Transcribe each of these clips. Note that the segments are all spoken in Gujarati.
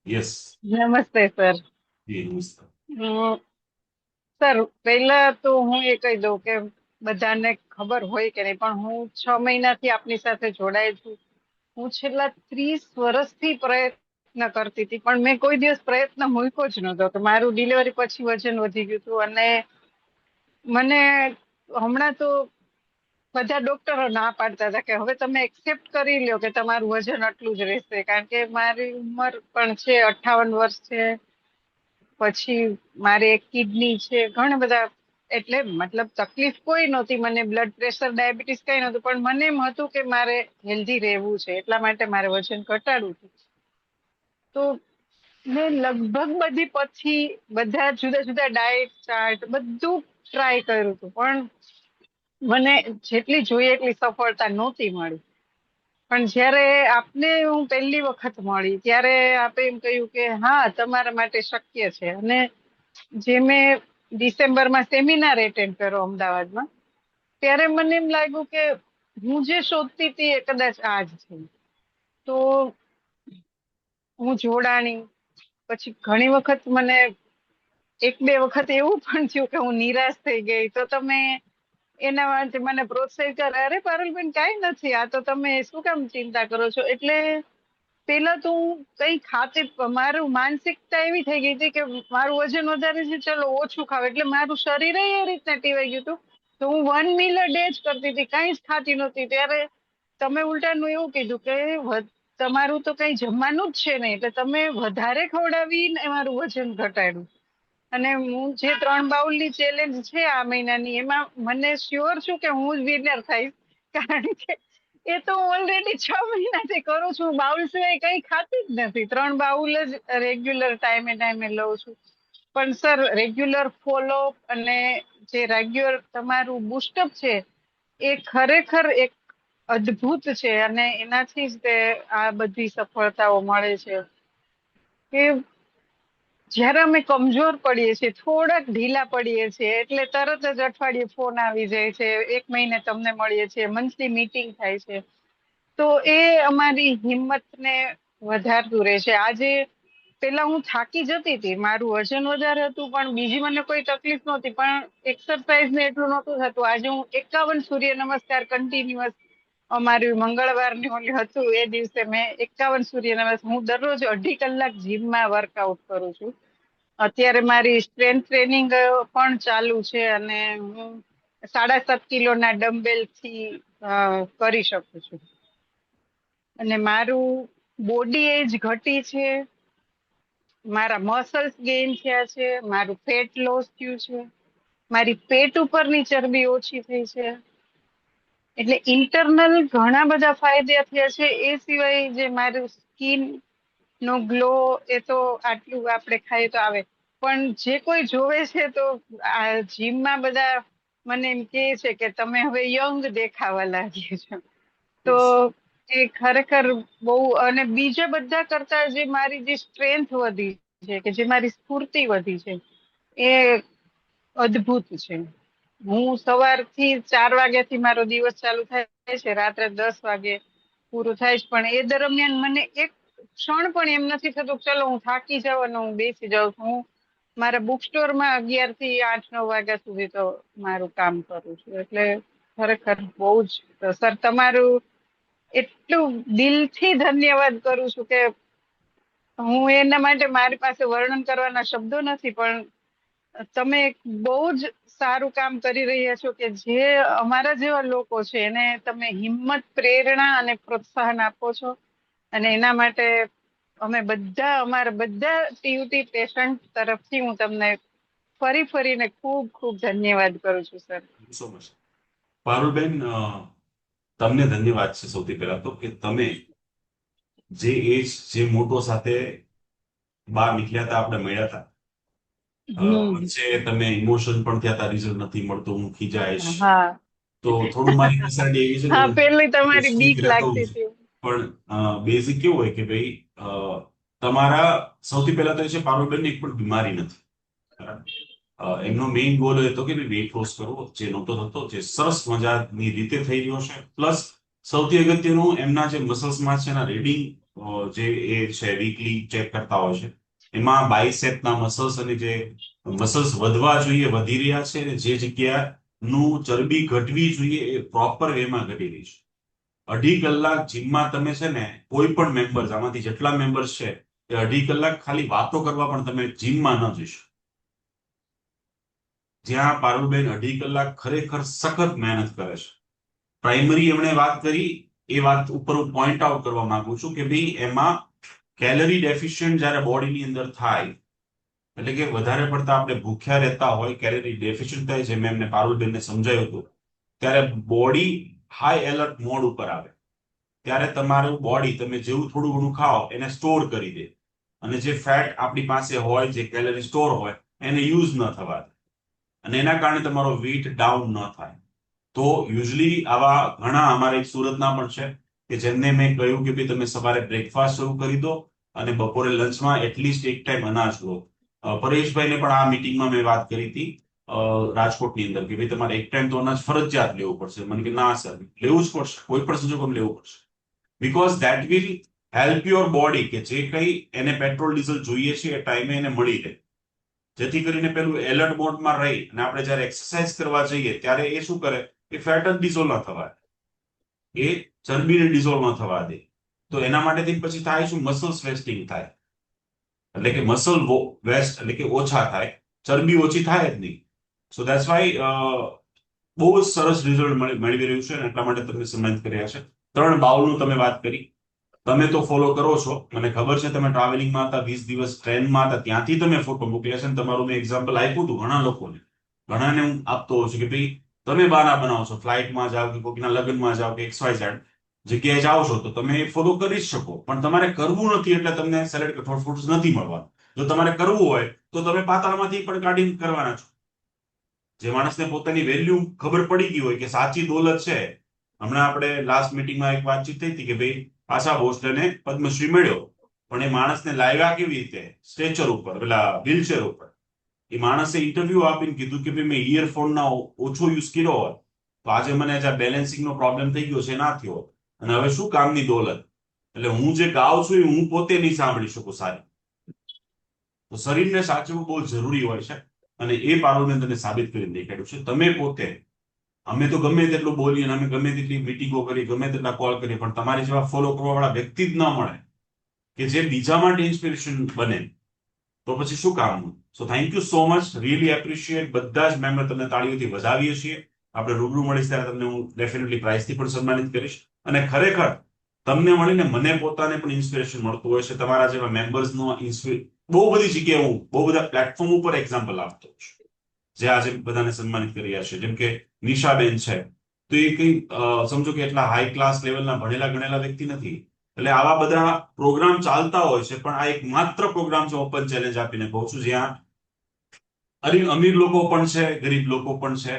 યસ. નમસ્તે સર. જી નમસ્કાર. અમ, સર પહેલા તો હું એ કહી દઉં કે બધાને ખબર હોય કે નહીં, પણ હું 6 મહિનાથી આપની સાથે જોડાયેલ છું. હું છેલ્લા 30 વર્ષથી પ્રયત્ન કરતી હતી, પણ મેં કોઈ દિવસ પ્રયત્ન મૂક્યો જ નહોતો કે મારું ડિલિવરી પછી વજન વધી ગયું હતું. અને મને હમણાં તો બધા ડોક્ટરો ના પાડતા હતા કે હવે તમે એક્સેપ્ટ કરી લ્યો કે તમારું વજન આટલું જ રહેશે, કારણ કે મારી ઉંમર પણ છે, 58 વર્ષ છે. પછી મારે એક કિડની છે, ઘણા બધા. એટલે મતલબ તકલીફ કોઈ નહોતી, મને બ્લડ પ્રેશર ડાયાબિટીસ કઈ નહોતું, પણ મને એમ હતું કે મારે હેલ્ધી રહેવું છે, એટલા માટે મારે વજન ઘટાડવું હતું. તો મેં લગભગ બધી પછી બધા જુદા જુદા ડાયટ ચાર્ટ બધું ટ્રાય કર્યું હતું, પણ મને જેટલી જોઈએ એટલી સફળતા નહોતી મળી. પણ જયારે આપને હું પહેલી વખત મળી ત્યારે આપે એમ કહ્યું કે હા, તમારા માટે શક્ય છે. અને જે મેં ડિસેમ્બરમાં સેમિનાર એટેન્ડ કર્યો અમદાવાદમાં, ત્યારે મને એમ લાગ્યું કે હું જે શોધતી હતી એ કદાચ આ જ છે. તો હું જોડાણી. પછી ઘણી વખત મને એક બે વખત એવું પણ થયું કે હું નિરાશ થઈ ગઈ. તો તમે એના માટે મને પ્રોત્સાહિત કરે, અરે પારુલબેન કાંઈ નથી, આ તો તમે શું કામ ચિંતા કરો છો. એટલે પેલા તો હું કઈ ખાતી, મારું માનસિકતા એવી થઈ ગઈ હતી કે મારું વજન વધારે છે, ચલો ઓછું ખાવ. એટલે મારું શરીર એ રીતના ટીવાઈ ગયું હતું. તો હું 1 meal a day જ કરતી હતી, કઈ જ ખાતી નહોતી. ત્યારે તમે ઉલટાનું એવું કીધું કે તમારું તો કઈ જમવાનું જ છે નહીં, એટલે તમે વધારે ખવડાવીને મારું વજન ઘટાડ્યું. અને હું જે 3 બાઉલની ચેલેન્જ છે આ મહિનાની, એમાં મને શ્યોર છું કે હું જ વિનર થઈશ, કારણ કે એ તો હું ઓલરેડી 6 મહિનાથી કરું છું. બાઉલ સિવાય કઈ ખાતી જ નથી, 3 બાઉલ જ રેગ્યુલર ટાઈમે ટાઈમે લઉં છું. પણ સર, રેગ્યુલર ફોલો અને જે રેગ્યુલર તમારું બુસ્ટઅપ છે એ ખરેખર એક અદ્ભુત છે. અને એનાથી જ તે આ બધી સફળતાઓ મળે છે. કે જયારે અમે કમજોર પડીએ છીએ, થોડાક ઢીલા પડીએ છીએ, એટલે તરત જ અઠવાડિયે ફોન આવી જાય છે, 1 મહિને તમને મળીએ છીએ, મંથલી મીટિંગ થાય છે. તો એ અમારી હિંમતને વધારતું રહે છે. આજે પેલા હું થાકી જતી હતી, મારું વજન વધારે હતું, પણ બીજી મને કોઈ તકલીફ નહોતી, પણ એક્સરસાઇઝ ને એટલું નહોતું થતું. આજે હું 51 સૂર્ય નમસ્કાર કન્ટિન્યુઅસ, અમારી મંગળવારની ઓલી હતું એ દિવસે મેં 51 સૂર્ય નમસ્કાર, હું દરરોજ 2.5 કલાક જીમમાં વર્કઆઉટ કરું છું. અત્યારે મારી સ્ટ્રેન્થ ટ્રેનિંગ પણ ચાલુ છે, અને હું 7.5 કિલોના ડમ્બેલ થી કરી શકું છું. અને મારું બોડી એજ ઘટી છે, મારા મસલ્સ ગેઇન થયા છે, મારું ફેટ લોસ થયું છે, મારી પેટ ઉપરની ચરબી ઓછી થઈ છે. એટલે ઇન્ટરનલ ઘણા બધા ફાયદા થયા છે. એ સિવાય જે મારું સ્કિન નો ગ્લો, એ તો આટલું આપણે ખાઈએ તો આવે. પણ જે કોઈ જોવે છે તો આ જીમમાં બધા મને એમ કે છે કે તમે હવે યંગ દેખાવા લાગ્યા છો. તો યસ. એ ખરેખર બહુ. અને બીજા બધા કરતા જે મારી જે સ્ટ્રેન્થ વધી છે, કે જે મારી સ્ફૂર્તિ વધી છે, એ અદ્ભુત છે. હું સવારથી 4 વાગ્યાથી મારો દિવસ ચાલુ થાય છે, રાત્રે 10 વાગે પૂરું થાય છે. પણ એ દરમિયાન મને એક ક્ષણ પણ એમ નથી થતું ચલો હું થાકી જાઉં અને હું બેસી જાઉં. હું મારા બુક સ્ટોરમાં 11 થી 8 9 વાગ્યા સુધી તો મારું કામ કરું છું. એટલે ખરેખર બહુ જ. સર, તમારું એટલું દિલથી ધન્યવાદ કરું છું કે હું એના માટે, મારી પાસે વર્ણન કરવાના શબ્દો નથી. પણ તમે એક બહુ જ સારું કામ કરી રહ્યા છો, કે જે અમારા જેવા લોકો છે એને તમે હિંમત, પ્રેરણા અને પ્રોત્સાહન આપો છો. અને એના માટે અમે બધા, અમારા બધા ટીયુટી પેશન્ટ તરફથી હું તમને ફરીને ખૂબ ખૂબ ધન્યવાદ કરું છું સર. So much. પારુલબેન, તમને ધન્યવાદ છે સૌથી પહેલા તો કે તમે જે એજ, જે મોટો સાથે બહાર નીકળ્યા હતા, આપણે મળ્યા હતા. હમ. વચ્ચે તમે ઇમોશન પણ થયા હતા, રિઝલ્ટ નથી મળતું, હું ખીજાઈશ. હા. તો થોડું મારી પર્સનાલિટી એવી છે કે હા, હું પેલી તમારી સ્ટ્રીક બીક રહેતો હોઉં લાગતી છું. હતી. પણ બેઝિક કેવું હોય કે ભાઈ, તમારા સૌથી પહેલા તો એ છે પારુલબેનની એક પણ બીમારી નથી. બરાબર. એમનો મેઇન ગોલ એ હતો કે વેઇટ લોસ કરવો, જે નહોતો થતો, જે સરસ મજાની રીતે થઈ રહ્યો છે. પ્લસ સૌથી અગત્યનું, એમના જે મસલ્સમાં છે એના રીડિંગ જે એ છે વીકલી ચેક કરતા હોય છે, એમાં બાયસેપના મસલ્સ અને જે મસલ્સ વધવા જોઈએ વધી રહ્યા છે, અને જે જગ્યાનું ચરબી ઘટવી જોઈએ એ પ્રોપર વેમાં ઘટી રહી છે. 2.5 કલાક જીમમાં તમે છે ને, કોઈ પણ મેમ્બર્સ, આમાંથી જેટલા મેમ્બર્સ છે એ 2.5 કલાક ખાલી વાતો કરવા પણ તમે જીમમાં ન જઈશો. જ્યાં પારુલબેન 2.5 કલાક ખરેખર સખત મહેનત કરે છે. પ્રાઇમરી એમણે વાત કરી, એ વાત ઉપર હું પોઈન્ટ આઉટ કરવા માંગુ છું કે ભાઈ એમાં કેલરી ડેફિશિયન્ટ જ્યારે બોડીની અંદર થાય, એટલે કે વધારે પડતા આપણે ભૂખ્યા રહેતા હોય, કેલરી ડેફિશિયન્ટ થાય, જેમ એમને પારુલબેનને સમજાયું હતું, ત્યારે બોડી હાઈ એલર્ટ મોડ ઉપર આવે. ત્યારે તમારું બોડી તમે જેવું થોડું ઘણું ખાઓ એને સ્ટોર કરી દે, અને જે ફેટ આપણી પાસે હોય, જે કેલરી સ્ટોર હોય, એને યુઝ ન થવા દે, અને એના કારણે તમારો વેઇટ ડાઉન ન થાય. તો યુઝલી આવા ઘણા અમારા એક સુરતના પણ છે કે જેમને મેં કહ્યું કે ભાઈ તમે સવારે બ્રેકફાસ્ટ શરૂ કરી દો અને બપોરે લંચમાં એટલીસ્ટ એક ટાઈમ અનાજ લો. પરેશભાઈને પણ આ મીટિંગમાં મેં વાત કરી હતી રાજકોટની અંદર, કે ભાઈ તમારે એક ટાઈમ તો અનાજ ફરજિયાત લેવું પડશે. મને કે ના સર, લેવું જ પડશે, કોઈ પણ સંજોગોમાં લેવું પડશે, because that will help your body કે જે કંઈ એને પેટ્રોલ ડીઝલ જોઈએ છે એ ટાઈમે એને મળી રહે, જેથી કરીને પેલું એલર્ટ મોડમાં રહી અને આપણે જયારે એક્સરસાઇઝ કરવા જઈએ ત્યારે એ શું કરે, એ ફેટ જ ડિઝોલ્વ ન થવા દે, એ ચરબીને ડિઝોલ્વ ન થવા દે. તો એના માટેથી પછી થાય શું, મસલ્સ વેસ્ટિંગ થાય, એટલે કે મસલ વેસ્ટ, એટલે કે ઓછા થાય, ચરબી ઓછી થાય જ નહીં. સો દેટ્સ વાય બહુ જ સરસ રિઝલ્ટ મેળવી રહ્યું છે, અને એટલા માટે તમને સન્માનિત કર્યા છે. 3 બાઉલનું તમે વાત કરી, તમે તો ફોલો કરો છો, મને ખબર છે. તમે ટ્રાવેલિંગમાં હતા, 20 દિવસ ટ્રેનમાં હતા, ત્યાંથી તમે ફોટો મોકલ્યા છે, તમારું મેં એક્ઝામ્પલ આપ્યું હતું ઘણા લોકોને. ઘણાને હું આપતો હોઉં છું કે ભાઈ તમે બહાના બનાવો છો, ફ્લાઇટમાં જાઓ કે કોઈના લગ્નમાં જાઓ કે XYZ જગ્યાએ જાઓ છો, તો તમે એ ફોલો કરી જ શકો, પણ તમારે કરવું નથી એટલે તમને સેલેડ ફૂડ્સ નથી મળવાનું. જો તમારે કરવું હોય તો તમે પાતાળમાંથી પણ કાઢીને કરવાના છો. જે માણસને પોતાની વેલ્યુ ખબર પડી ગઈ હોય કે સાચી દોલત છે. હમણાં આપણે લાસ્ટ મીટિંગમાં એક વાતચીત થઈ હતી કે ભાઈ આશા ભોસલેને પદ્મશ્રી મળ્યો, પણ એ માણસને લાવ્યા કેવી રીતે, સ્ટ્રેચર ઉપર, પેલા વ્હીલચેર ઉપર. એ માણસે ઇન્ટરવ્યુ આપીને કીધું કે ભાઈ મેં ઇયરફોનના ઓછો યુઝ કર્યો હોત તો આજે મને જ્યાં બેલેન્સિંગનો પ્રોબ્લેમ થઈ ગયો છે ના થયો, અને હવે શું કામની દોલત. એટલે હું જે ગાઉં છું એ હું પોતે નહીં સાંભળી શકું સારી. તો શરીરને સાચવવું બહુ જરૂરી હોય છે, અને એ પારુલબેન તને સાબિત કરીને દેખાડ્યું છે. તમે પોતે, અમે તો ગમે તેટલું બોલીએ અને અમે ગમે તેટલી મીટિંગો કરી, ગમે તેટલા કોલ કરીએ, પણ તમારી જેવા ફોલો કરવા વાળા વ્યક્તિ જ ન મળે કે જે બીજા માટે ઇન્સ્પિરેશન બને, તો પછી શું કામનું. So thank you so much, really appreciate. બધા જ મેમ્બર તમને તાળીઓથી વધાવીએ છીએ. આપણે રૂબરૂ મળીશ ત્યારે તમને હું ડેફિનેટલી પ્રાઇઝથી પણ સન્માનિત કરીશ. અને ખરેખર તમને મળીને મને પોતાને પણ ઇન્સ્પિરેશન મળતું હોય છે. તમારા જેવા મેમ્બર્સનો બહુ બધી જગ્યાએ હું બહુ બધા પ્લેટફોર્મ ઉપર એક્ઝામ્પલ આપતો છું, જે આજે બધાને સન્માનિત કરી રહ્યા છે. જેમ કે નિશાબેન છે, તો એ કઈ સમજો કે એટલા હાઈ ક્લાસ લેવલના ભણેલા ગણેલા વ્યક્તિ નથી. એટલે આવા બધા પ્રોગ્રામ ચાલતા હોય છે, પણ આ એક માત્ર પ્રોગ્રામ છે, ઓપન ચેલેન્જ આપીને કહું છું, જ્યાં અમીર લોકો પણ છે, ગરીબ લોકો પણ છે,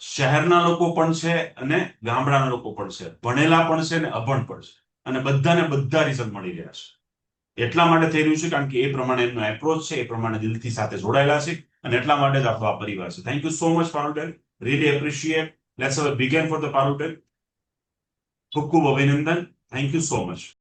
શહેરના લોકો પણ છે અને ગામડાના લોકો પણ છે, ભણેલા પણ છે અને અભણ પણ છે, અને બધાને બધા રિઝલ્ટ મળી રહ્યા છે. એટલા માટે થઈ રહ્યું છે કારણ કે એ પ્રમાણે એમનો એપ્રોચ છે, એ પ્રમાણે દિલથી સાથે જોડાયેલા છે, અને એટલા માટે જ આપણો આ પરિવાર છે. Thank you so much Parulben, really appreciate. Let's હવે બિગિન ફોર ધ પારુલબેન. ખૂબ ખૂબ અભિનંદન. Thank you so much.